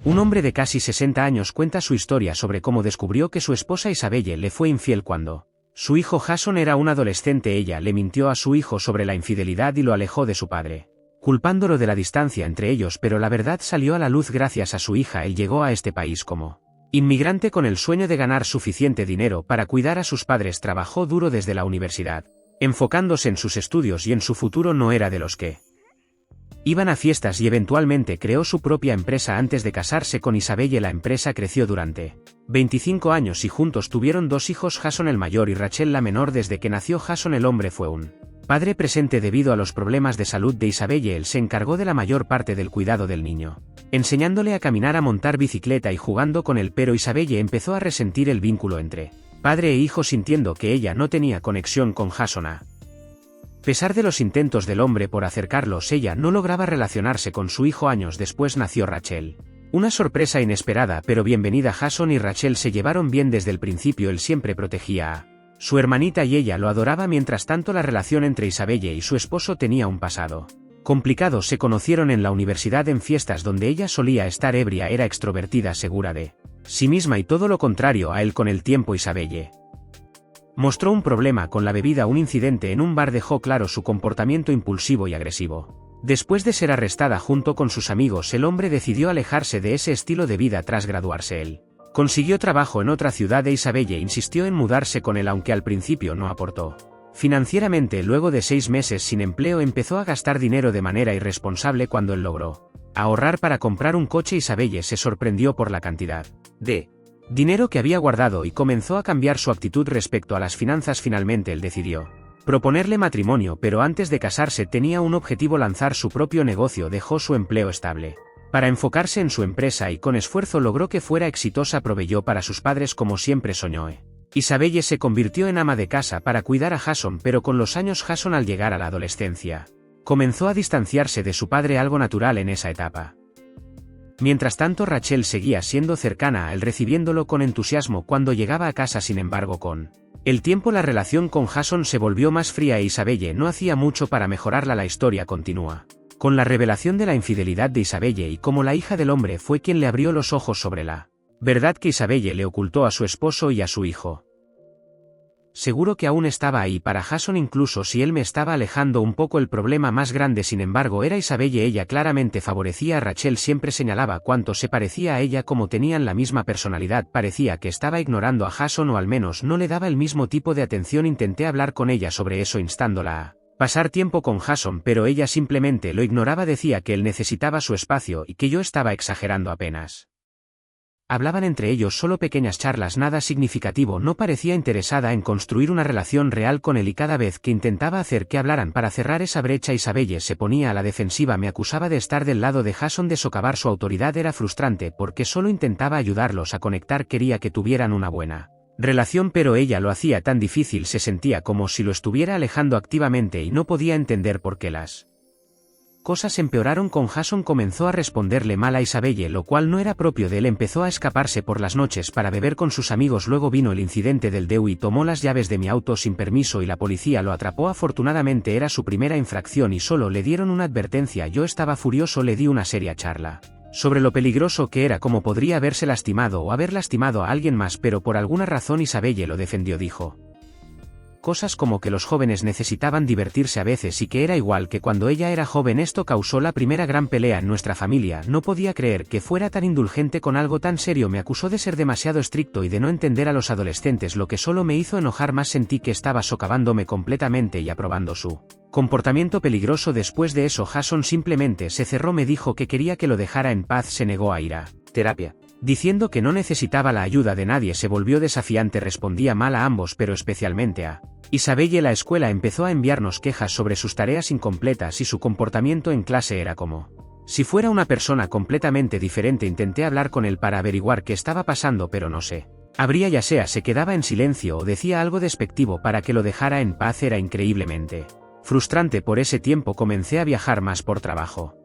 Un hombre de casi 60 años cuenta su historia sobre cómo descubrió que su esposa Isabelle le fue infiel cuando su hijo Jason era un adolescente. Ella le mintió a su hijo sobre la infidelidad y lo alejó de su padre, culpándolo de la distancia entre ellos, pero la verdad salió a la luz gracias a su hija. Él llegó a este país como inmigrante con el sueño de ganar suficiente dinero para cuidar a sus padres. Trabajó duro desde la universidad, enfocándose en sus estudios y en su futuro. No era de los que iban a fiestas y eventualmente creó su propia empresa antes de casarse con Isabelle. La empresa creció durante 25 años y juntos tuvieron 2 hijos, Jason el mayor y Rachel la menor. Desde que nació Jason el hombre fue un padre presente. Debido a los problemas de salud de Isabelle, él se encargó de la mayor parte del cuidado del niño, enseñándole a caminar, a montar bicicleta y jugando con él, pero Isabelle empezó a resentir el vínculo entre padre e hijo, sintiendo que ella no tenía conexión con Jason. A pesar de los intentos del hombre por acercarlos, ella no lograba relacionarse con su hijo. Años después nació Rachel. Una sorpresa inesperada pero bienvenida. Jason y Rachel se llevaron bien desde el principio. Él siempre protegía a su hermanita y ella lo adoraba. Mientras tanto, la relación entre Isabelle y su esposo tenía un pasado complicado. Se conocieron en la universidad en fiestas donde ella solía estar ebria. Era extrovertida, segura de sí misma y todo lo contrario a él. Con el tiempo, Isabelle mostró un problema con la bebida. Un incidente en un bar dejó claro su comportamiento impulsivo y agresivo. Después de ser arrestada junto con sus amigos, el hombre decidió alejarse de ese estilo de vida. Tras graduarse, él consiguió trabajo en otra ciudad e Isabelle insistió en mudarse con él, aunque al principio no aportó financieramente. Luego de 6 meses sin empleo, empezó a gastar dinero de manera irresponsable. Cuando él logró ahorrar para comprar un coche, Isabelle se sorprendió por la cantidad de dinero que había guardado y comenzó a cambiar su actitud respecto a las finanzas. Finalmente él decidió proponerle matrimonio, pero antes de casarse tenía un objetivo: lanzar su propio negocio. Dejó su empleo estable para enfocarse en su empresa y con esfuerzo logró que fuera exitosa. Proveyó para sus padres como siempre soñó. Isabelle se convirtió en ama de casa para cuidar a Jason, pero con los años Jason, al llegar a la adolescencia, comenzó a distanciarse de su padre, algo natural en esa etapa. Mientras tanto, Rachel seguía siendo cercana a él, recibiéndolo con entusiasmo cuando llegaba a casa. Sin embargo, con el tiempo la relación con Jason se volvió más fría e Isabelle no hacía mucho para mejorarla. La historia continúa con la revelación de la infidelidad de Isabelle y cómo la hija del hombre fue quien le abrió los ojos sobre la verdad que Isabelle le ocultó a su esposo y a su hijo. Seguro que aún estaba ahí para Jason, incluso si él me estaba alejando un poco. El problema más grande, sin embargo, era Isabelle. Ella claramente favorecía a Rachel, siempre señalaba cuánto se parecía a ella, como tenían la misma personalidad. Parecía que estaba ignorando a Jason, o al menos no le daba el mismo tipo de atención. Intenté hablar con ella sobre eso, instándola a pasar tiempo con Jason, pero ella simplemente lo ignoraba. Decía que él necesitaba su espacio y que yo estaba exagerando. Apenas hablaban entre ellos, solo pequeñas charlas, nada significativo. No parecía interesada en construir una relación real con él y cada vez que intentaba hacer que hablaran para cerrar esa brecha, Isabelle se ponía a la defensiva. Me acusaba de estar del lado de Jason, de socavar su autoridad. Era frustrante porque solo intentaba ayudarlos a conectar, quería que tuvieran una buena relación, pero ella lo hacía tan difícil. Se sentía como si lo estuviera alejando activamente y no podía entender por qué las cosas empeoraron con Jason. Comenzó a responderle mal a Isabelle, lo cual no era propio de él. Empezó a escaparse por las noches para beber con sus amigos. Luego vino el incidente del DUI, tomó las llaves de mi auto sin permiso y la policía lo atrapó. Afortunadamente era su primera infracción y solo le dieron una advertencia. Yo estaba furioso, le di una seria charla sobre lo peligroso que era, cómo podría haberse lastimado o haber lastimado a alguien más, pero por alguna razón Isabelle lo defendió. Dijo cosas como que los jóvenes necesitaban divertirse a veces y que era igual que cuando ella era joven. Esto causó la primera gran pelea en nuestra familia. No podía creer que fuera tan indulgente con algo tan serio. Me acusó de ser demasiado estricto y de no entender a los adolescentes, lo que solo me hizo enojar más. Sentí que estaba socavándome completamente y aprobando su comportamiento peligroso. Después de eso, Jason simplemente se cerró. Me dijo que quería que lo dejara en paz. Se negó a ir a terapia, diciendo que no necesitaba la ayuda de nadie. Se volvió desafiante, respondía mal a ambos, pero especialmente a Isabelle. La escuela empezó a enviarnos quejas sobre sus tareas incompletas y su comportamiento en clase era como si fuera una persona completamente diferente. Intenté hablar con él para averiguar qué estaba pasando, pero no se abría, ya sea se quedaba en silencio o decía algo despectivo para que lo dejara en paz. Era increíblemente frustrante. Por ese tiempo comencé a viajar más por trabajo.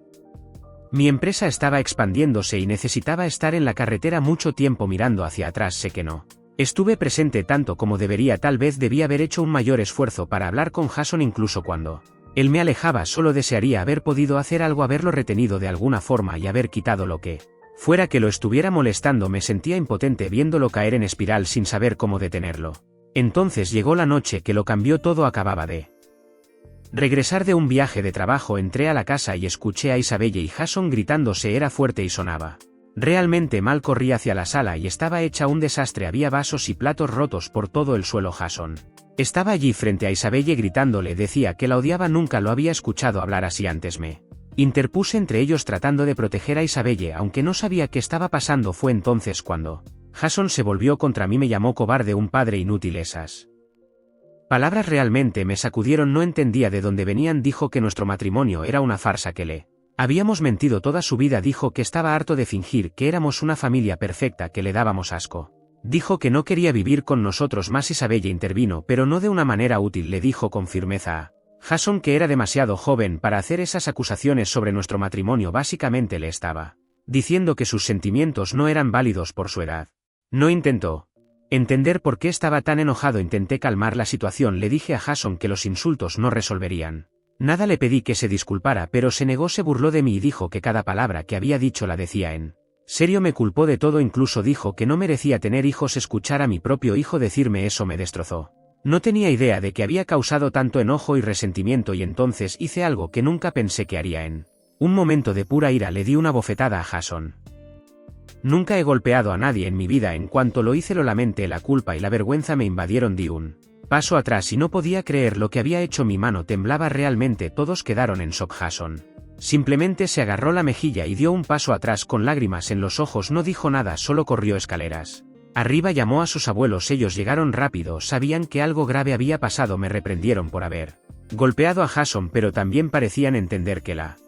Mi empresa estaba expandiéndose y necesitaba estar en la carretera mucho tiempo mirando hacia atrás. Sé que no estuve presente tanto como debería. Tal vez debía haber hecho un mayor esfuerzo para hablar con Jason. Incluso cuando él me alejaba, solo desearía haber podido hacer algo, haberlo retenido de alguna forma y haber quitado lo que Fuera que lo estuviera molestando, me sentía impotente viéndolo caer en espiral sin saber cómo detenerlo. Entonces llegó la noche que lo cambió todo. Acababa de regresar de un viaje de trabajo, entré a la casa y escuché a Isabelle y Jason gritándose. Era fuerte y sonaba realmente mal. Corrí hacia la sala y estaba hecha un desastre. Había vasos y platos rotos por todo el suelo. Jason estaba allí frente a Isabelle gritándole. Decía que la odiaba. Nunca lo había escuchado hablar así antes. Me interpuse entre ellos tratando de proteger a Isabelle, aunque no sabía qué estaba pasando. Fue entonces cuando Jason se volvió contra mí. Me llamó cobarde, un padre inútil. Esas palabras realmente me sacudieron. No entendía de dónde venían. Dijo que nuestro matrimonio era una farsa, que le habíamos mentido toda su vida. Dijo que estaba harto de fingir que éramos una familia perfecta, que le dábamos asco. Dijo que no quería vivir con nosotros más. Isabelle intervino, pero no de una manera útil. Le dijo con firmeza a Jason que era demasiado joven para hacer esas acusaciones sobre nuestro matrimonio. Básicamente le estaba diciendo que sus sentimientos no eran válidos por su edad. No intentó entender por qué estaba tan enojado. Intenté calmar la situación. Le dije a Jason que los insultos no resolverían nada. Le pedí que se disculpara, pero se negó. Se burló de mí y dijo que cada palabra que había dicho la decía en serio. Me culpó de todo, incluso dijo que no merecía tener hijos. Escuchar a mi propio hijo decirme eso me destrozó. No tenía idea de que había causado tanto enojo y resentimiento, y entonces hice algo que nunca pensé que haría. En un momento de pura ira le di una bofetada a Jason. Nunca he golpeado a nadie en mi vida. En cuanto lo hice lo lamenté. La culpa y la vergüenza me invadieron. Di un paso atrás y no podía creer lo que había hecho. Mi mano temblaba realmente. Todos quedaron en shock. Jason simplemente se agarró la mejilla y dio un paso atrás con lágrimas en los ojos. No dijo nada, solo corrió escaleras arriba. Llamó a sus abuelos. Ellos llegaron rápido. Sabían que algo grave había pasado. Me reprendieron por haber golpeado a Jason, pero también parecían entender que la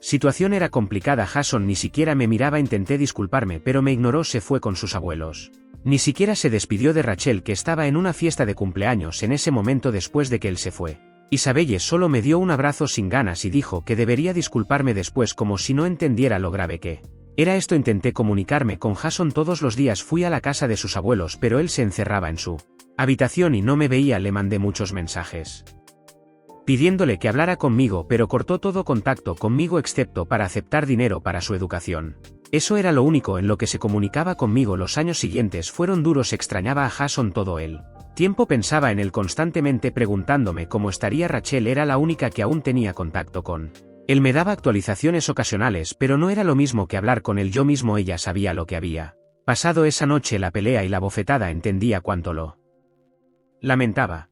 situación era complicada. Jason ni siquiera me miraba. Intenté disculparme, pero me ignoró. Se fue con sus abuelos. Ni siquiera se despidió de Rachel, que estaba en una fiesta de cumpleaños en ese momento después de que él se fue. Isabelle solo me dio un abrazo sin ganas y dijo que debería disculparme después, como si no entendiera lo grave que era esto. Intenté comunicarme con Jason todos los días. Fui a la casa de sus abuelos, pero él se encerraba en su habitación y no me veía. Le mandé muchos mensajes pidiéndole que hablara conmigo, pero cortó todo contacto conmigo excepto para aceptar dinero para su educación. Eso era lo único en lo que se comunicaba conmigo. Los años siguientes fueron duros. Extrañaba a Jason todo el tiempo. Pensaba en él constantemente, preguntándome cómo estaría. Rachel era la única que aún tenía contacto con él. Me daba actualizaciones ocasionales, pero no era lo mismo que hablar con él yo mismo. Ella sabía lo que había pasado esa noche, la pelea y la bofetada. Entendía cuánto lo lamentaba.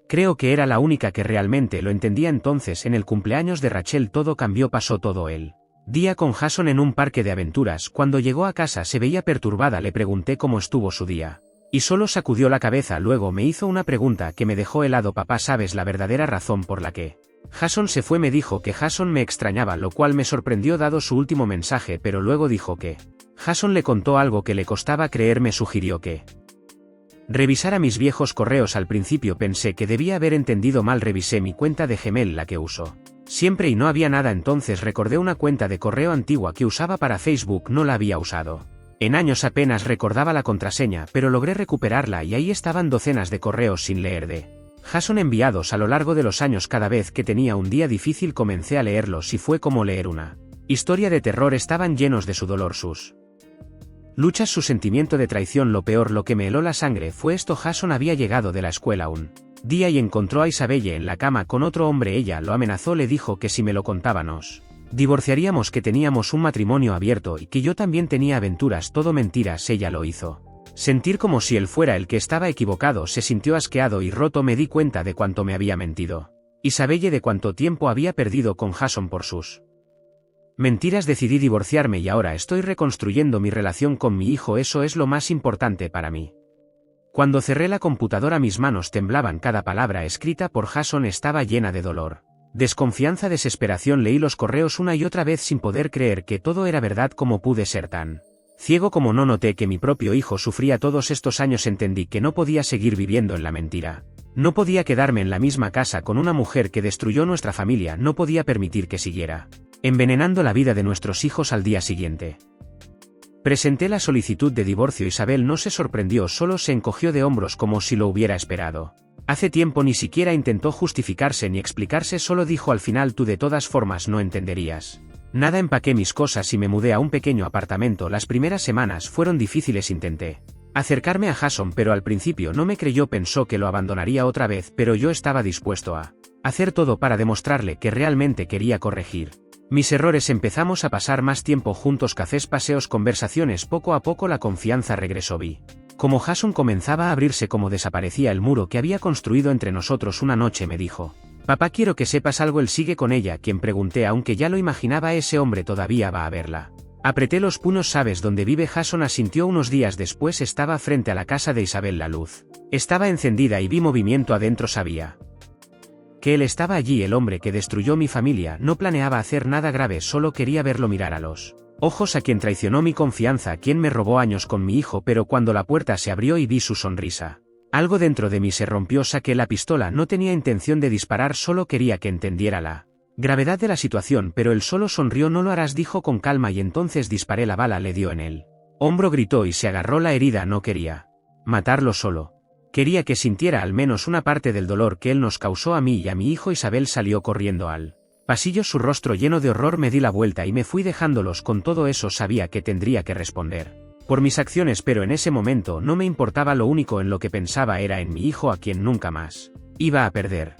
Creo que era la única que realmente lo entendía. Entonces, en el cumpleaños de Rachel todo cambió. Pasó todo el día con Jason en un parque de aventuras. Cuando llegó a casa se veía perturbada. Le pregunté cómo estuvo su día y solo sacudió la cabeza. Luego me hizo una pregunta que me dejó helado. Papá, ¿sabes la verdadera razón por la que Jason se fue? Me dijo que Jason me extrañaba, lo cual me sorprendió dado su último mensaje, pero luego dijo que Jason le contó algo que le costaba creer. Me sugirió que revisara mis viejos correos. Al principio pensé que debía haber entendido mal. Revisé mi cuenta de Gmail, la que uso siempre, y no había nada. Entonces recordé una cuenta de correo antigua que usaba para Facebook. No la había usado en años. Apenas recordaba la contraseña, pero logré recuperarla y ahí estaban docenas de correos sin leer de Jason enviados a lo largo de los años. Cada vez que tenía un día difícil comencé a leerlos y fue como leer una historia de terror. Estaban llenos de su dolor, sus luchas, su sentimiento de traición. Lo peor, lo que me heló la sangre fue esto. Jason había llegado de la escuela un día y encontró a Isabelle en la cama con otro hombre. Ella lo amenazó. Le dijo que si me lo contaba nos divorciaríamos, que teníamos un matrimonio abierto y que yo también tenía aventuras. Todo mentiras. Ella lo hizo sentir como si él fuera el que estaba equivocado. Se sintió asqueado y roto. Me di cuenta de cuánto me había mentido Isabelle, de cuánto tiempo había perdido con Jason por sus mentiras. Decidí divorciarme y ahora estoy reconstruyendo mi relación con mi hijo. Eso es lo más importante para mí. Cuando cerré la computadora mis manos temblaban. Cada palabra escrita por Jason estaba llena de dolor, desconfianza, desesperación. Leí los correos una y otra vez sin poder creer que todo era verdad. ¿Cómo pude ser tan ciego? Como no noté que mi propio hijo sufría todos estos años. Entendí que no podía seguir viviendo en la mentira. No podía quedarme en la misma casa con una mujer que destruyó nuestra familia. No podía permitir que siguiera envenenando la vida de nuestros hijos. Al día siguiente presenté la solicitud de divorcio. Isabel no se sorprendió, solo se encogió de hombros como si lo hubiera esperado hace tiempo. Ni siquiera intentó justificarse ni explicarse, solo dijo al final: tú de todas formas no entenderías Nada, empaqué mis cosas y me mudé a un pequeño apartamento. Las primeras semanas fueron difíciles. Intenté acercarme a Jason, pero al principio no me creyó. Pensó que lo abandonaría otra vez, pero yo estaba dispuesto a hacer todo para demostrarle que realmente quería corregir mis errores. Empezamos a pasar más tiempo juntos, cafés, paseos, conversaciones. Poco a poco la confianza regresó. Vi como Jason comenzaba a abrirse, cómo desaparecía el muro que había construido entre nosotros. Una noche me dijo: papá, quiero que sepas algo. Él sigue con ella. Quien pregunté, aunque ya lo imaginaba, ese hombre todavía va a verla. Apreté los puños. ¿Sabes dónde vive? Jason asintió. Unos días después estaba frente a la casa de Isabel. La luz estaba encendida y vi movimiento adentro. Sabía que él estaba allí. El hombre que destruyó mi familia no planeaba hacer nada grave, solo quería verlo mirar a los ojos a quien traicionó mi confianza, a quien me robó años con mi hijo. Pero cuando la puerta se abrió y vi su sonrisa, algo dentro de mí se rompió. Saqué la pistola. No tenía intención de disparar, solo quería que entendiera la gravedad de la situación, pero él solo sonrió. No lo harás, dijo con calma, y entonces disparé. La bala le dio en el hombro, gritó y se agarró la herida. No quería matarlo, solo quería que sintiera al menos una parte del dolor que él nos causó a mí y a mi hijo. Isabel salió corriendo al pasillo, su rostro lleno de horror. Me di la vuelta y me fui dejándolos. Con todo eso sabía que tendría que responder por mis acciones, pero en ese momento no me importaba. Lo único en lo que pensaba era en mi hijo, a quien nunca más iba a perder.